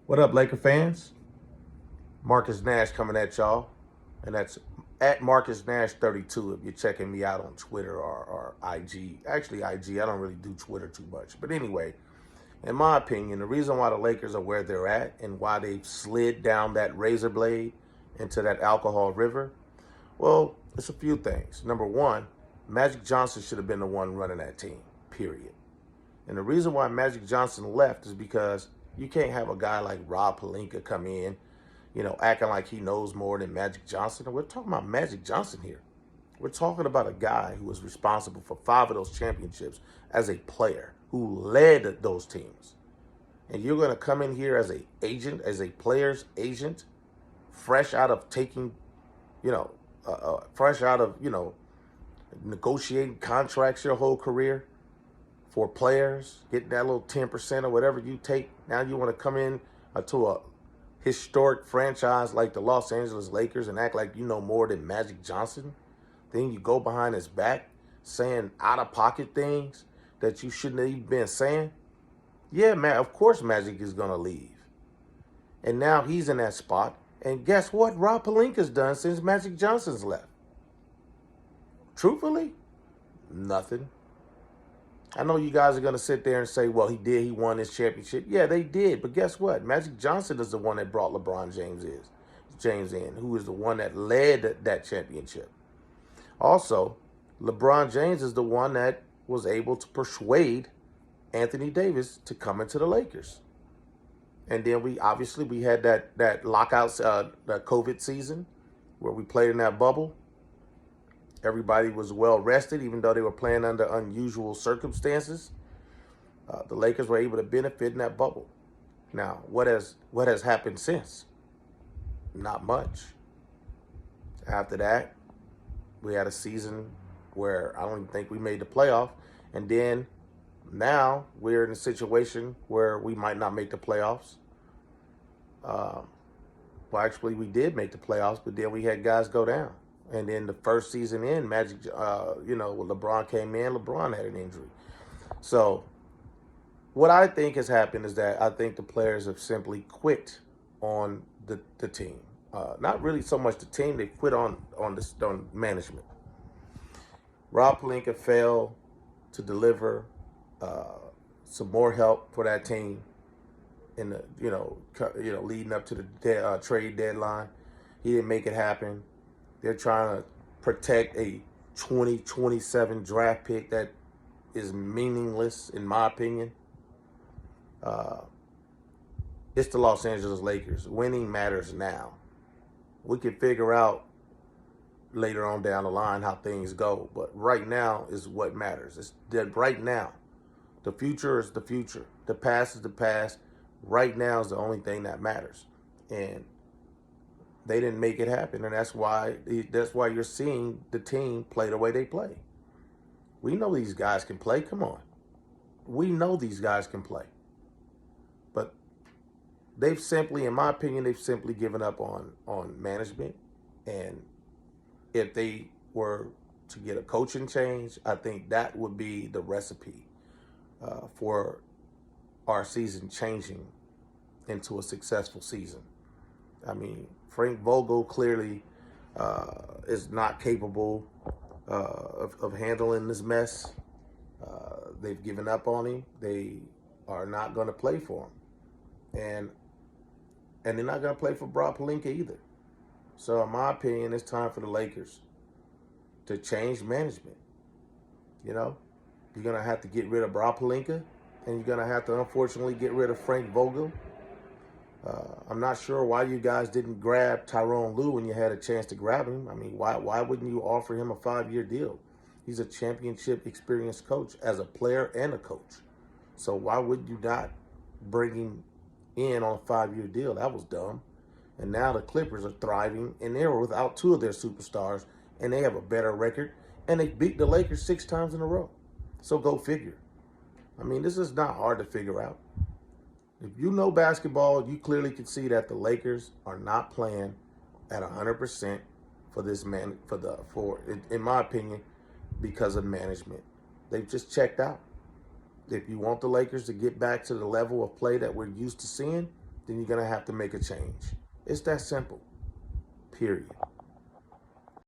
What up, Laker fans? Marcus Nash coming at y'all. And that's at Marcus Nash 32 if you're checking me out on Twitter or IG. Actually, IG, I don't really do Twitter too much. But anyway, in my opinion, the reason why the Lakers are where they're at and why they've slid down that razor blade into that alcohol river, well, it's a few things. Number one, Magic Johnson should have been the one running that team, period. And the reason why Magic Johnson left is because you can't have a guy like Rob Pelinka come in, acting like he knows more than Magic Johnson. And we're talking about Magic Johnson here. We're talking about a guy who was responsible for 5 of those championships as a player who led those teams. And you're going to come in here as a agent, as a player's agent, fresh out of taking, fresh out of, negotiating contracts your whole career for players, getting that little 10% or whatever you take. Now you want to come in to a historic franchise like the Los Angeles Lakers and act like you know more than Magic Johnson. Then you go behind his back saying out-of-pocket things that you shouldn't have even been saying. Yeah, man, of course Magic is going to leave. And now he's in that spot. And guess what Rob Pelinka's done since Magic Johnson's left? Truthfully, nothing. I know you guys are going to sit there and say, well, he won his championship. Yeah, they did. But guess what? Magic Johnson is the one that brought LeBron James in, who is the one that led that championship. Also, LeBron James is the one that was able to persuade Anthony Davis to come into the Lakers. And then we had that lockout, that COVID season where we played in that bubble. Everybody was well rested, even though they were playing under unusual circumstances. The Lakers were able to benefit in that bubble. Now, what has happened since? Not much. After that, we had a season where I don't even think we made the playoff. And then now we're in a situation where we might not make the playoffs. Well, actually, we did make the playoffs, but then we had guys go down. And then the first season in, Magic, when LeBron came in, LeBron had an injury. So what I think has happened is that I think the players have simply quit on the team. Not really so much the team, they quit on management. Rob Pelinka failed to deliver some more help for that team in the leading up to the trade deadline. He didn't make it happen. They're trying to protect a 2027 draft pick that is meaningless, in my opinion. It's the Los Angeles Lakers. Winning matters now. We can figure out later on down the line how things go, but right now is what matters. It's that right now. The future is the future. The past is the past. Right now is the only thing that matters. And they didn't make it happen, and that's why you're seeing the team play the way they play. We know these guys can play. Come on, we know these guys can play, but they've simply, in my opinion, given up on management. And if they were to get a coaching change, I think that would be the recipe for our season changing into a successful season. I mean, Frank Vogel clearly is not capable of handling this mess. They've given up on him. They are not going to play for him. And they're not going to play for Rob Pelinka either. So in my opinion, it's time for the Lakers to change management. You're going to have to get rid of Rob Pelinka, and you're going to have to, unfortunately, get rid of Frank Vogel. I'm not sure why you guys didn't grab Tyronn Lue when you had a chance to grab him. I mean, why wouldn't you offer him a 5-year deal? He's a championship experienced coach as a player and a coach. So why would you not bring him in on a 5-year deal? That was dumb. And now the Clippers are thriving, and they were without 2 of their superstars, and they have a better record, and they beat the Lakers 6 times in a row. So go figure. I mean, this is not hard to figure out. If you know basketball, you clearly can see that the Lakers are not playing at 100% for this man, in my opinion, because of management. They've just checked out. If you want the Lakers to get back to the level of play that we're used to seeing, then you're going to have to make a change. It's that simple. Period.